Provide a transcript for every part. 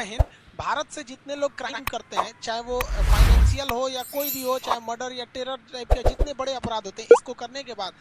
हिंद। भारत से जितने लोग क्राइम करते हैं, चाहे वो फाइनेंशियल हो या कोई भी हो, चाहे मर्डर या टेरर टाइप के जितने बड़े अपराध होते हैं, इसको करने के बाद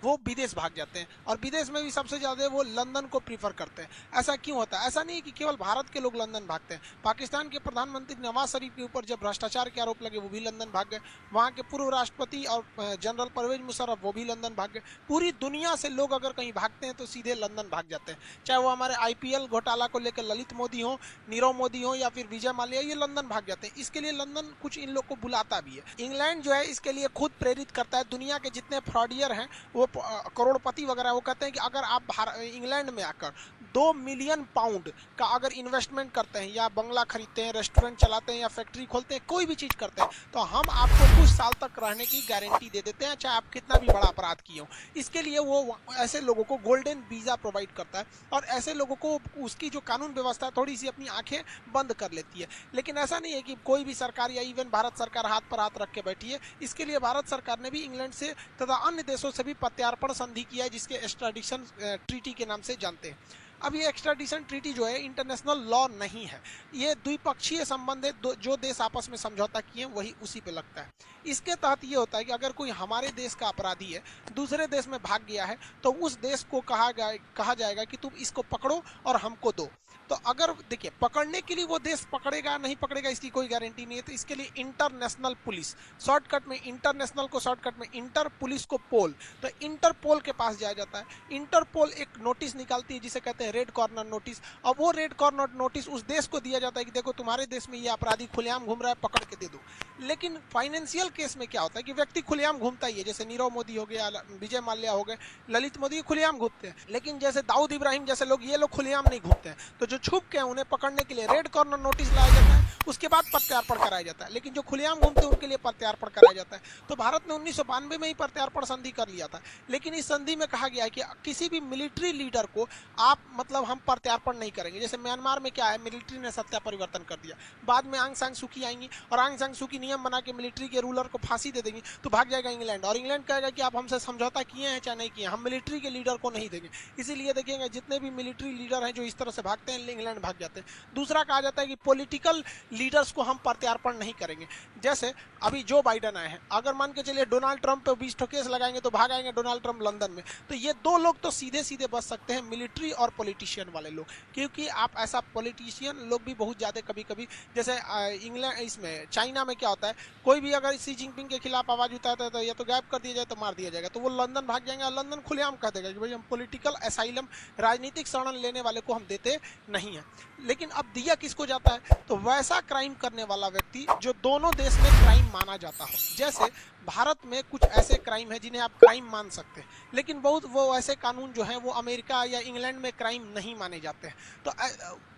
वो विदेश भाग जाते हैं। और विदेश में भी सबसे ज़्यादा वो लंदन को प्रीफर करते हैं। ऐसा क्यों होता है? ऐसा नहीं है कि केवल भारत के लोग लंदन भागते हैं। पाकिस्तान के प्रधानमंत्री नवाज शरीफ के ऊपर जब भ्रष्टाचार के आरोप लगे, वो भी लंदन भाग गए। वहाँ के पूर्व राष्ट्रपति और जनरल परवेज मुशर्रफ, वो भी लंदन भाग गए। पूरी दुनिया से लोग अगर कहीं भागते हैं तो सीधे लंदन भाग जाते हैं। चाहे वो हमारे IPL घोटाला को लेकर ललित मोदी हो, नीरव मोदी हो, या फिर विजय माल्या, ये लंदन भाग जाते हैं। इसके लिए लंदन कुछ इन लोग को बुलाता भी है। इंग्लैंड जो है इसके लिए खुद प्रेरित करता है। दुनिया के जितने फ्रॉडियर हैं, वो करोड़पति वगैरह, वो कहते हैं कि अगर आप इंग्लैंड में आकर 2 मिलियन पाउंड का अगर इन्वेस्टमेंट करते हैं, या बंगला खरीदते हैं, रेस्टोरेंट चलाते हैं, या फैक्ट्री खोलते हैं, कोई भी चीज़ करते हैं, तो हम आपको कुछ साल तक रहने की गारंटी दे देते हैं, चाहे आप कितना भी बड़ा अपराध किए हो। इसके लिए वो ऐसे लोगों को गोल्डन वीज़ा प्रोवाइड करता है, और ऐसे लोगों को उसकी जो कानून व्यवस्था थोड़ी सी अपनी आंखें बंद कर लेती है। लेकिन ऐसा नहीं है कि कोई भी सरकार या इवन भारत सरकार हाथ पर हाथ रख के बैठी है। इसके लिए भारत सरकार ने भी इंग्लैंड से तथा अन्य देशों से भी प्रत्यार्पण संधि किया है, जिसके एक्स्ट्राडिशन ट्रीटी के नाम से जानते हैं। अब ये एक्स्ट्राडिशन ट्रीटी जो है इंटरनेशनल लॉ नहीं है, ये द्विपक्षीय संबंध है। जो देश आपस में समझौता किए हैं वही उसी पे लगता है। इसके तहत ये होता है कि अगर कोई हमारे देश का अपराधी है, दूसरे देश में भाग गया है, तो उस देश को कहा जाएगा कि तुम इसको पकड़ो और हमको दो। तो अगर देखिए, पकड़ने के लिए वो देश पकड़ेगा नहीं पकड़ेगा इसकी कोई गारंटी नहीं है। तो इसके लिए इंटरनेशनल पुलिस, शॉर्टकट में इंटरनेशनल को शॉर्टकट में इंटर, पुलिस को पोल, तो इंटरपोल के पास जाया जाता है। इंटरपोल एक नोटिस निकालती है जिसे कहते हैं रेड कॉर्नर नोटिस। अब वो रेड कॉर्नर नोटिस उस देश को दिया जाता है कि देखो तुम्हारे देश में ये अपराधी खुलेआम घूम रहा है, पकड़ के दे दो। लेकिन फाइनेंशियल केस में क्या होता है कि व्यक्ति खुलेआम घूमता ही है, जैसे नीरव मोदी हो गया, विजय माल्या हो गए, ललित मोदी खुलेआम घूमते हैं। लेकिन जैसे दाऊद इब्राहिम जैसे लोग, ये लोग खुलेआम नहीं घूमते हैं। तो जो छुप के उन्हें पकड़ने के लिए रेड कॉर्नर नोटिस लाया जाता है, उसके बाद प्रत्यार्पण कराया जाता है। लेकिन जो खुलेआम घूमते हैं उनके लिए प्रत्यार्पण कराया जाता है। तो भारत ने 1992 में ही प्रत्यार्पण संधि कर लिया था। लेकिन इस संधि में कहा गया है कि किसी भी मिलिट्री लीडर को आप मतलब हम प्रत्यार्पण नहीं करेंगे। जैसे म्यांमार में क्या है, मिलिट्री ने सत्ता परिवर्तन कर दिया, बाद में आंग सान सूकी आएंगी और आंग सान सूकी नियम बना के मिलिट्री के रूलर को फांसी दे देंगी, तो भाग जाएगा इंग्लैंड। और इंग्लैंड कहेगा कि आप हमसे समझौता किए हैं चाहे नहीं किए, हम मिलिट्री के लीडर को नहीं देंगे। इसीलिए देखिएगा जितने भी मिलिट्री लीडर हैं जो इस तरह से भागते हैं, इंग्लैंड भाग जाते हैं। दूसरा कहा जाता है कि पॉलिटिकल लीडर्स को हम प्रत्यार्पण नहीं करेंगे। जैसे अभी जो बाइडन आए हैं, अगर मान के चलिए डोनाल्ड ट्रंप पे 20 केस लगाएंगे तो भाग आएंगे डोनाल्ड ट्रंप लंदन में। तो ये दो लोग तो सीधे सीधे बच सकते हैं, मिलिट्री और पॉलिटिशियन वाले लोग। क्योंकि आप ऐसा पॉलिटिशियन लोग भी बहुत ज़्यादा कभी कभी, जैसे इंग्लैंड इसमें चाइना में क्या होता है, कोई भी अगर सी जिनपिंग के खिलाफ आवाज उठाता है तो या तो गायब कर दिया जाए तो मार दिया जाएगा। तो वो लंदन भाग जाएंगे और लंदन खुलेआम कह देगा कि भाई हम पॉलिटिकल असाइलम, राजनीतिक शरण लेने वाले को हम देते नहीं हैं। लेकिन अब दिया किसको जाता है, तो वैसा क्राइम करने वाला व्यक्ति जो दोनों देश में क्राइम माना जाता हो। जैसे भारत में कुछ ऐसे क्राइम है जिन्हें आप क्राइम मान सकते हैं, लेकिन बहुत वो ऐसे कानून जो हैं वो अमेरिका या इंग्लैंड में क्राइम नहीं माने जाते हैं। तो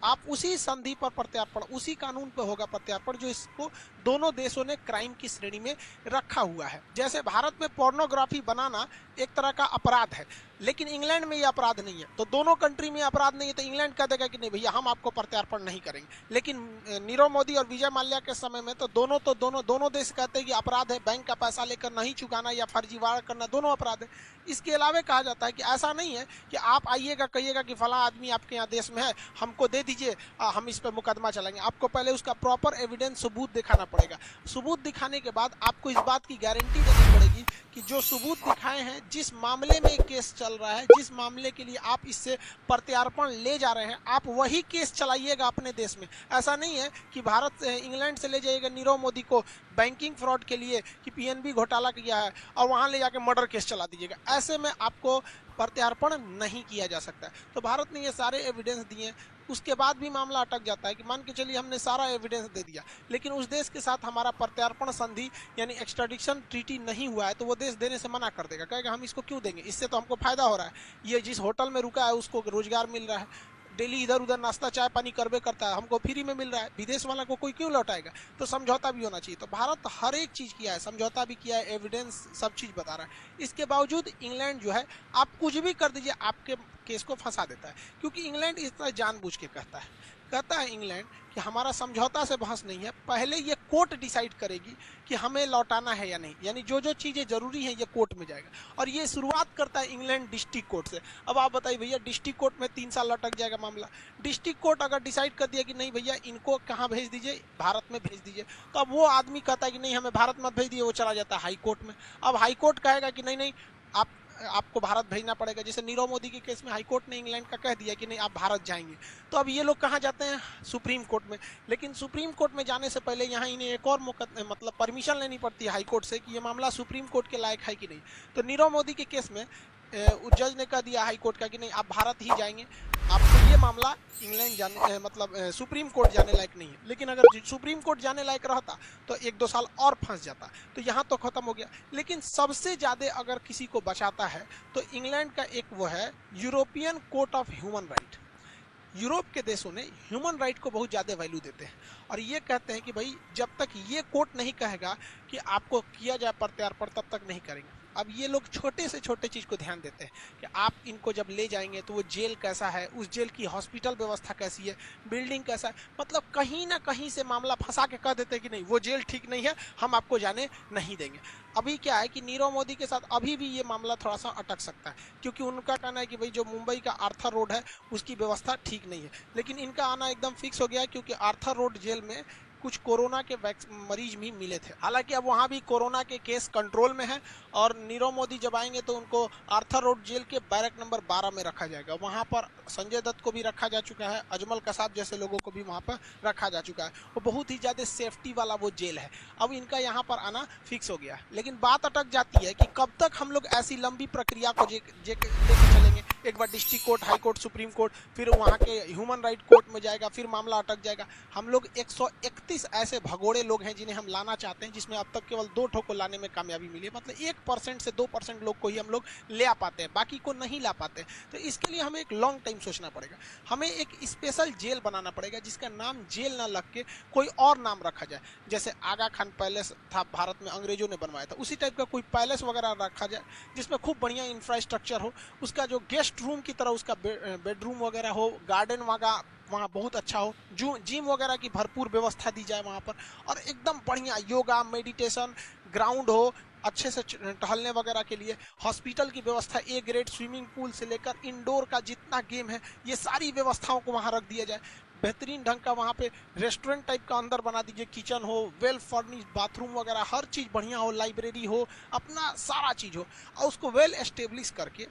आप उसी संधि पर प्रत्यार्पण, उसी कानून पर होगा प्रत्यार्पण जो इसको दोनों देशों ने क्राइम की श्रेणी में रखा हुआ है। जैसे भारत में पोर्नोग्राफी बनाना एक तरह का अपराध है, लेकिन इंग्लैंड में ये अपराध नहीं है। तो दोनों कंट्री में अपराध नहीं है, तो इंग्लैंड कह देगा कि नहीं भैया हम आपको प्रत्यार्पण नहीं करेंगे। लेकिन नीरव मोदी और विजय माल्या के समय में तो दोनों देश कहते हैं कि अपराध है, बैंक का पैसा लेकर नहीं चुकाना या फर्जीवाड़ा करना दोनों अपराध है। इसके अलावा कहा जाता है कि ऐसा नहीं है कि आप आइएगा कहिएगा कि फला आदमी आपके यहाँ देश में है, हमको दे दीजिए, हम इस पर मुकदमा चलाएंगे। आपको पहले उसका प्रॉपर एविडेंस, सबूत दिखाना पड़ेगा। सबूत दिखाने के बाद आपको इस बात की गारंटी देनी पड़ेगी कि जो सबूत दिखाए हैं, जिस मामले में केस चल रहा है, जिस मामले के लिए आप इससे प्रत्यार्पण ले जा रहे हैं, आप वही केस चलाइएगा अपने देश में। ऐसा नहीं है कि भारत से इंग्लैंड से ले जाइएगा नीरव मोदी को बैंकिंग फ्रॉड के लिए कि PNB घोटाला किया है और वहां ले जाके मर्डर केस चला दीजिएगा। ऐसे में आपको प्रत्यार्पण नहीं किया जा सकता है। तो भारत ने ये सारे एविडेंस दिए, उसके बाद भी मामला अटक जाता है कि मान के चलिए हमने सारा एविडेंस दे दिया, लेकिन उस देश के साथ हमारा प्रत्यार्पण संधि यानी एक्स्ट्राडिशन ट्रीटी नहीं हुआ है, तो वो देश देने से मना कर देगा, कहेगा हम इसको क्यों देंगे, इससे तो हमको फायदा हो रहा है, ये जिस होटल में रुका है उसको रोजगार मिल रहा है, डेली इधर उधर नाश्ता चाय पानी करबे करता है, हमको फ्री में मिल रहा है, विदेश वाला को कोई क्यों लौटाएगा। तो समझौता भी होना चाहिए। तो भारत हर एक चीज़ किया है, समझौता भी किया है, एविडेंस सब चीज़ बता रहा है। इसके बावजूद इंग्लैंड जो है, आप कुछ भी कर दीजिए आपके केस को फंसा देता है, क्योंकि इंग्लैंड इस तरह जानबूझ के कहता है। कहता है इंग्लैंड कि हमारा समझौता से बहस नहीं है, पहले ये कोर्ट डिसाइड करेगी कि हमें लौटाना है या नहीं, यानी जो जो चीज़ें जरूरी हैं ये कोर्ट में जाएगा। और ये शुरुआत करता है इंग्लैंड डिस्ट्रिक्ट कोर्ट से। अब आप बताइए भैया, डिस्ट्रिक्ट कोर्ट में 3 साल लटक जाएगा मामला। डिस्ट्रिक्ट कोर्ट अगर डिसाइड कर दिया कि नहीं भैया इनको कहाँ भेज दीजिए, भारत में भेज दीजिए, तो अब वो आदमी कहता है कि नहीं हमें भारत में भेज दिए, वो चला जाता है हाई कोर्ट में। अब हाई कोर्ट कहेगा कि नहीं नहीं आपको भारत भेजना पड़ेगा। जैसे नीरव मोदी के केस में हाई कोर्ट ने इंग्लैंड का कह दिया कि नहीं आप भारत जाएंगे, तो अब ये लोग कहाँ जाते हैं, सुप्रीम कोर्ट में। लेकिन सुप्रीम कोर्ट में जाने से पहले यहाँ इन्हें एक और मतलब परमिशन लेनी पड़ती है हाई कोर्ट से कि ये मामला सुप्रीम कोर्ट के लायक है कि नहीं। तो नीरव मोदी के केस में जज ने कह दिया हाई कोर्ट का कि नहीं आप भारत ही जाएंगे, आपको ये मामला इंग्लैंड जाने मतलब सुप्रीम कोर्ट जाने लायक नहीं है। लेकिन अगर सुप्रीम कोर्ट जाने लायक रहता तो 1-2 साल और फंस जाता, तो यहाँ तो खत्म हो गया। लेकिन सबसे ज़्यादा अगर किसी को बचाता है तो इंग्लैंड का एक वो है European court of human right. Europe के देशों ने ह्यूमन राइट को बहुत ज़्यादा वैल्यू देते हैं और ये कहते हैं कि भाई जब तक ये कोर्ट नहीं कहेगा कि आपको किया जाए प्रत्यार्पण तब तक नहीं करेंगे। अब ये लोग छोटे से छोटे चीज़ को ध्यान देते हैं कि आप इनको जब ले जाएंगे तो वो जेल कैसा है, उस जेल की हॉस्पिटल व्यवस्था कैसी है, बिल्डिंग कैसा है, मतलब कहीं ना कहीं से मामला फंसा के कह देते हैं कि नहीं वो जेल ठीक नहीं है, हम आपको जाने नहीं देंगे। अभी क्या है कि नीरव मोदी के साथ अभी भी ये मामला थोड़ा सा अटक सकता है, क्योंकि उनका कहना है कि भाई जो मुंबई का आर्थर रोड है उसकी व्यवस्था ठीक नहीं है। लेकिन इनका आना एकदम फिक्स हो गया है, क्योंकि आर्थर रोड जेल में कुछ कोरोना के मरीज भी मिले थे। हालांकि अब वहाँ भी कोरोना के केस कंट्रोल में है और नीरव मोदी जब आएंगे तो उनको आर्थर रोड जेल के बैरक नंबर 12 में रखा जाएगा। वहाँ पर संजय दत्त को भी रखा जा चुका है, अजमल कसाब जैसे लोगों को भी वहाँ पर रखा जा चुका है। वो बहुत ही ज़्यादा सेफ्टी वाला वो जेल है। अब इनका यहाँ पर आना फिक्स हो गया। लेकिन बात अटक जाती है कि कब तक हम लोग ऐसी लंबी प्रक्रिया को लेके चलेंगे। एक बार district court, high court, supreme court, फिर वहाँ के ह्यूमन राइट कोर्ट में जाएगा, फिर मामला अटक जाएगा। हम लोग 131 ऐसे भगोड़े लोग हैं जिन्हें हम लाना चाहते हैं, जिसमें अब तक केवल 2 ठो को लाने में कामयाबी मिली है। मतलब 1% से 2% लोग को ही हम लोग ले आ पाते हैं, बाकी को नहीं ला पाते। तो इसके लिए हमें एक लॉन्ग टाइम सोचना पड़ेगा। हमें एक स्पेशल जेल बनाना पड़ेगा जिसका नाम जेल ना लग के कोई और नाम रखा जाए। जैसे आगा खान पैलेस था, भारत में अंग्रेजों ने बनवाया था, उसी टाइप का कोई पैलेस वगैरह रखा जाए जिसमें खूब बढ़िया इंफ्रास्ट्रक्चर हो, उसका जो गेस्ट रूम की तरह उसका बेडरूम वगैरह हो, गार्डन वहाँ बहुत अच्छा हो, जिम वगैरह की भरपूर व्यवस्था दी जाए वहाँ पर, और एकदम बढ़िया योगा मेडिटेशन ग्राउंड हो अच्छे से टहलने वगैरह के लिए, हॉस्पिटल की व्यवस्था, ए ग्रेड स्विमिंग पूल से लेकर इंडोर का जितना गेम है ये सारी व्यवस्थाओं को वहाँ रख दिया जाए। बेहतरीन ढंग का वहाँ पे रेस्टोरेंट टाइप का अंदर बना दीजिए, किचन हो, वेल फर्निश बाथरूम वगैरह हर चीज़ बढ़िया हो, लाइब्रेरी हो, अपना सारा चीज़ हो, और उसको वेल एस्टेब्लिश करके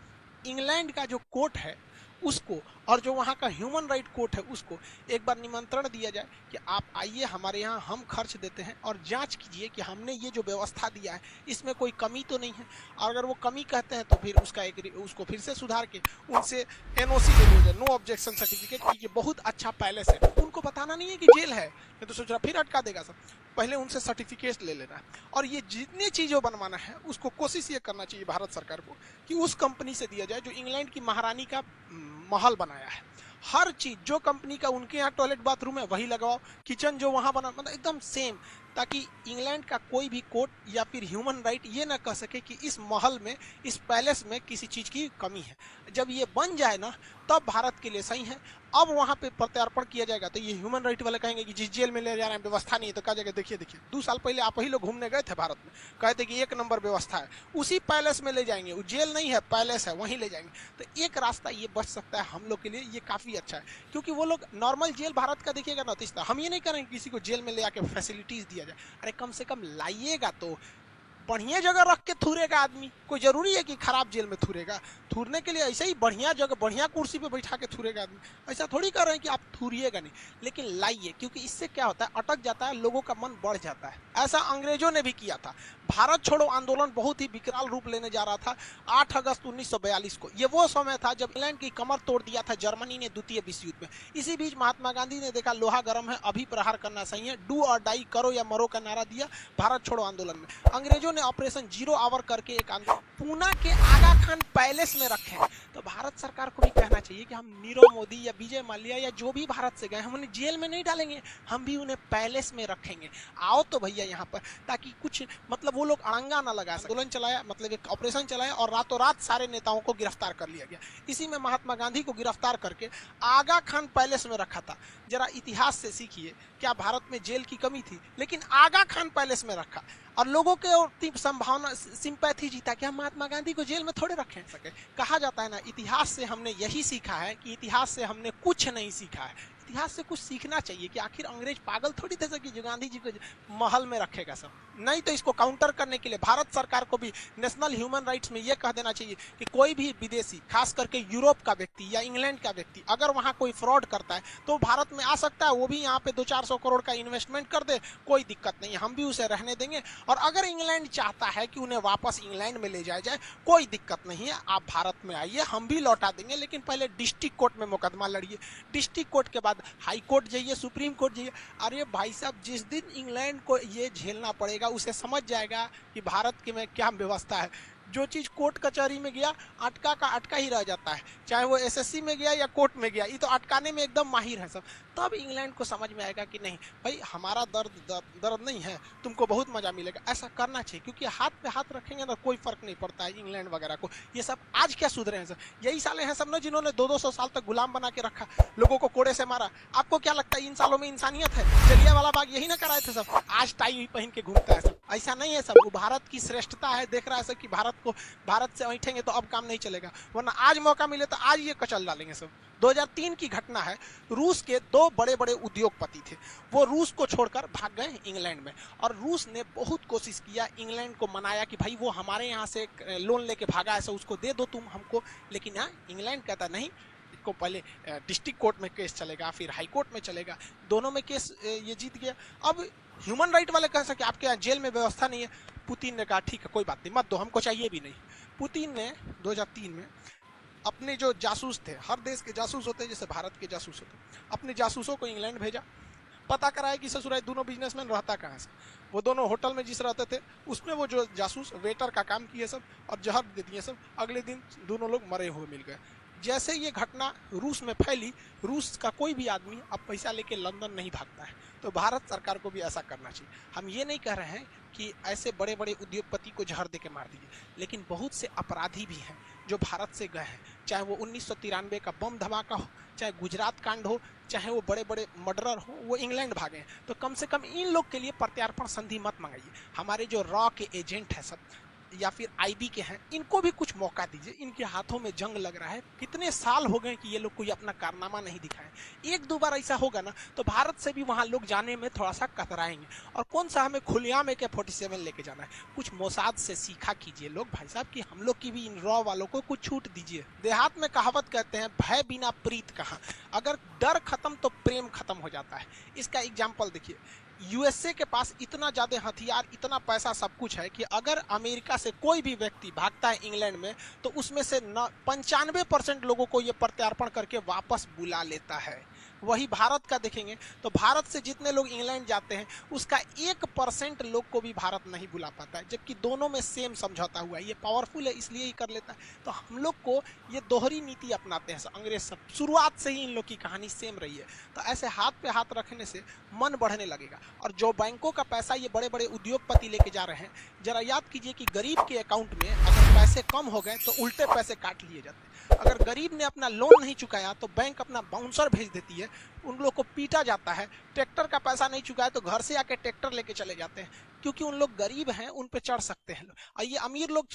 इंग्लैंड का जो कोर्ट है उसको और जो वहाँ का ह्यूमन राइट कोर्ट है उसको एक बार निमंत्रण दिया जाए कि आप आइए हमारे यहाँ, हम खर्च देते हैं और जांच कीजिए कि हमने ये जो व्यवस्था दिया है इसमें कोई कमी तो नहीं है। और अगर वो कमी कहते हैं तो फिर उसको फिर से सुधार के उनसे NOC ले लिया जाए, नो ऑब्जेक्शन सर्टिफिकेट, कि ये बहुत अच्छा पैलेस है। उनको बताना नहीं है कि जेल है, मैं तो सोच रहा फिर अटका देगा सब, पहले उनसे सर्टिफिकेट ले लेना है। और ये जितनी चीज़ें बनवाना है उसको कोशिश ये करना चाहिए भारत सरकार को कि उस कंपनी से दिया जाए जो इंग्लैंड की महारानी का महल बनाया है। हर चीज़ जो कंपनी का उनके यहाँ टॉयलेट बाथरूम है वही लगवाओ, किचन जो वहाँ बना मतलब एकदम सेम, ताकि इंग्लैंड का कोई भी कोर्ट या फिर ह्यूमन राइट ये ना कह सके कि इस महल में, इस पैलेस में किसी चीज़ की कमी है। जब ये बन जाए ना तब भारत के लिए सही है। अब वहाँ पे प्रत्यार्पण किया जाएगा तो ये ह्यूमन राइट वाले कहेंगे कि जिस जेल में ले जा रहे हैं व्यवस्था नहीं है, तो कहा जाएगा देखिए 2 साल पहले आप ही लोग घूमने गए थे भारत में, कहते कि 1 नंबर व्यवस्था है, उसी पैलेस में ले जाएंगे, वो जेल नहीं है पैलेस है, वहीं ले जाएंगे। तो एक रास्ता ये बच सकता है हम लोग के लिए, ये काफ़ी अच्छा है, क्योंकि वो लोग नॉर्मल जेल भारत का देखिएगा ना, तो हम ये नहीं करेंगे किसी को जेल में ले आके फैसिलिटीज़ दिया जाए। अरे कम से कम लाइएगा तो बढ़िया जगह रख के थूरेगा आदमी, कोई जरूरी है कि खराब जेल में थूरेगा? थूरने के लिए ऐसे ही बढ़िया जगह बढ़िया कुर्सी पे बैठा के थूरेगा आदमी, ऐसा थोड़ी कर रहे हैं कि आप थूरिएगा नहीं, लेकिन लाइए, क्योंकि इससे क्या होता है अटक जाता है, लोगों का मन बढ़ जाता है। ऐसा अंग्रेजों ने भी किया था। भारत छोड़ो आंदोलन बहुत ही विकराल रूप लेने जा रहा था 8 अगस्त 1942 को। ये वो समय था जब इंग्लैंड की कमर तोड़ दिया था जर्मनी ने द्वितीय विश्व युद्ध में। इसी बीच महात्मा गांधी ने देखा लोहा गर्म है, अभी प्रहार करना सही है, डू और डाई, करो या मरो का नारा दिया भारत छोड़ो आंदोलन में। अंग्रेजों इन्होंने ऑपरेशन 0 आवर करके एक आंदोलन पूना के आगा खान पैलेस में रखे हैं। तो भारत सरकार को भी कहना चाहिए कि हम नीरव मोदी या विजय माल्या या जो भी भारत से गए हम उन्हें जेल में नहीं डालेंगे, हम भी उन्हें पैलेस में रखेंगे। आओ तो भैया यहाँ पर, ताकि कुछ मतलब वो लोग अड़ंगा ना लगा। आंदोलन चलाया, मतलब एक ऑपरेशन चलाया और रातों रात सारे नेताओं को गिरफ्तार कर लिया गया। इसी में महात्मा गांधी को गिरफ्तार करके आगा खान पैलेस में रखा था। जरा इतिहास से सीखिए, क्या भारत में जेल की कमी थी? लेकिन आगा खान पैलेस में रखा और लोगों के संभावना सिंपैथी जीता कि हम महात्मा गांधी को जेल में थोड़े रखें सके। कहा जाता है ना, इतिहास से हमने यही सीखा है कि इतिहास से हमने कुछ नहीं सीखा है। इतिहास से कुछ सीखना चाहिए कि आखिर अंग्रेज पागल थोड़ी थे कि जो गांधी जी को महल में रखेगा सब। नहीं तो इसको काउंटर करने के लिए भारत सरकार को भी नेशनल ह्यूमन राइट्स में यह कह देना चाहिए कि कोई भी विदेशी, खास करके यूरोप का व्यक्ति या इंग्लैंड का व्यक्ति, अगर वहां कोई फ्रॉड करता है तो भारत में आ सकता है, वो भी यहाँ पे 200-400 करोड़ का इन्वेस्टमेंट कर दे, कोई दिक्कत नहीं, हम भी उसे रहने देंगे। और अगर इंग्लैंड चाहता है कि उन्हें वापस इंग्लैंड में ले जाया जाए, कोई दिक्कत नहीं है, आप भारत में आइए, हम भी लौटा देंगे, लेकिन पहले डिस्ट्रिक्ट कोर्ट में मुकदमा लड़िए, डिस्ट्रिक्ट कोर्ट के बाद हाई कोर्ट जाइए, सुप्रीम कोर्ट जाइए। अरे भाई साहब, जिस दिन इंग्लैंड को ये झेलना पड़ेगा उसे समझ जाएगा कि भारत की में क्या व्यवस्था है। जो चीज कोर्ट कचहरी में गया अटका का अटका ही रह जाता है, चाहे वो एसएससी में गया या कोर्ट में गया, ये तो अटकाने में एकदम माहिर है सब। तब इंग्लैंड को समझ में आएगा कि नहीं भाई, हमारा दर्द नहीं है, तुमको बहुत मजा मिलेगा। ऐसा करना चाहिए, क्योंकि हाथ पे हाथ रखेंगे ना कोई फर्क नहीं पड़ता है इंग्लैंड वगैरह को। ये सब आज क्या सुधरे हैं सर? यही साले हैं सब ना जिन्होंने 200-200 साल तक गुलाम बना के रखा, लोगों को कोड़े से मारा। आपको क्या लगता है इन सालों में इंसानियत है? जलियांवाला बाग यही ना कराए थे सब, आज टाई पहन के घूमता है सब। ऐसा नहीं है सब, वो भारत की श्रेष्ठता है, देख रहा है सब कि भारत से ऐठेंगे तो अब काम नहीं चलेगा, वरना आज मौका मिले तो आज ये कचल डालेंगे सब। 2003 की घटना है, रूस के 2 बड़े बड़े उद्योगपति थे, वो रूस को छोड़कर भाग गए इंग्लैंड में, और रूस ने बहुत कोशिश किया, इंग्लैंड को मनाया कि भाई वो हमारे यहाँ से लोन लेके भागा है, उसको दे दो तुम हमको। लेकिन यहाँ इंग्लैंड कहता नहीं, को पहले डिस्ट्रिक्ट कोर्ट में केस चलेगा, फिर हाई कोर्ट में चलेगा, दोनों में केस ये जीत गया। अब ह्यूमन राइट वाले कह सके आपके यहाँ जेल में व्यवस्था नहीं है। पुतिन ने कहा ठीक है कोई बात नहीं, मत दो, हमको चाहिए भी नहीं। पुतिन ने 2003 में अपने जो जासूस थे, हर देश के जासूस होते हैं जैसे भारत के जासूस होते, अपने जासूसों को इंग्लैंड भेजा, पता कराया कि ससुराल दोनों बिजनेसमैन रहता कहाँ से। वो दोनों होटल में जिस रहते थे उसमें वो जो जासूस वेटर का काम किए सब, और जहर दे दिए सब। अगले दिन दोनों लोग मरे हुए मिल गए। जैसे ये घटना रूस में फैली, रूस का कोई भी आदमी अब पैसा लेके लंदन नहीं भागता है। तो भारत सरकार को भी ऐसा करना चाहिए। हम ये नहीं कह रहे हैं कि ऐसे बड़े बड़े उद्योगपति को जहर दे के मार दीजिए, लेकिन बहुत से अपराधी भी हैं जो भारत से गए हैं, चाहे वो 1993 का बम धमाका हो, चाहे गुजरात कांड हो, चाहे वो बड़े बड़े मर्डरर हो, वो इंग्लैंड भागे हैं। तो कम से कम इन लोग के लिए प्रत्यार्पण संधि मत मंगाइए। हमारे जो रॉ के एजेंट है सब, या फिर आईबी के हैं, इनको भी कुछ मौका दीजिए। इनके हाथों में जंग लग रहा है, कितने साल हो गए कि ये लोग कोई अपना कारनामा नहीं दिखाए। 1-2 बार ऐसा होगा ना तो भारत से भी वहां लोग जाने में थोड़ा सा कतराएंगे। और कौन सा हमें खुलेआम AK-47 लेके जाना है? कुछ मोसाद से सीखा कीजिए लोग भाई साहब, कि हम लोग की भी इन रॉ वालों को कुछ छूट दीजिए। देहात में कहावत कहते हैं, भय बिना प्रीत कहाँ। अगर डर खत्म तो प्रेम खत्म हो जाता है। इसका एग्जाम्पल देखिए, यूएसए के पास इतना ज्यादा हथियार, इतना पैसा, सब कुछ है कि अगर अमेरिका से कोई भी व्यक्ति भागता है इंग्लैंड में तो उसमें से 95% लोगों को ये प्रत्यार्पण करके वापस बुला लेता है। वही भारत का देखेंगे तो भारत से जितने लोग इंग्लैंड जाते हैं उसका 1% लोग को भी भारत नहीं बुला पाता है, जबकि दोनों में सेम समझौता हुआ है। ये पावरफुल है इसलिए ही कर लेता है। तो हम लोग को ये दोहरी नीति अपनाते हैं अंग्रेज सब, शुरुआत से ही इन लोग की कहानी सेम रही है। तो ऐसे हाथ पे हाथ रखने से मन बढ़ने लगेगा। और जो बैंकों का पैसा ये बड़े बड़े उद्योगपति लेके जा रहे हैं, जरा याद कीजिए कि गरीब के अकाउंट में अगर पैसे कम हो गए तो उल्टे पैसे काट लिए जाते हैं। अगर गरीब ने अपना लोन नहीं चुकाया तो बैंक अपना बाउंसर भेज देती है, उन लोग को पीटा जाता है। ट्रैक्टर का पैसा नहीं चुकाया तो घर से आके ट्रैक्टर लेके चले जाते हैं, क्योंकि उन लोग गरीब हैं, उन पे चढ़ सकते हैं। और ये अमीर लोग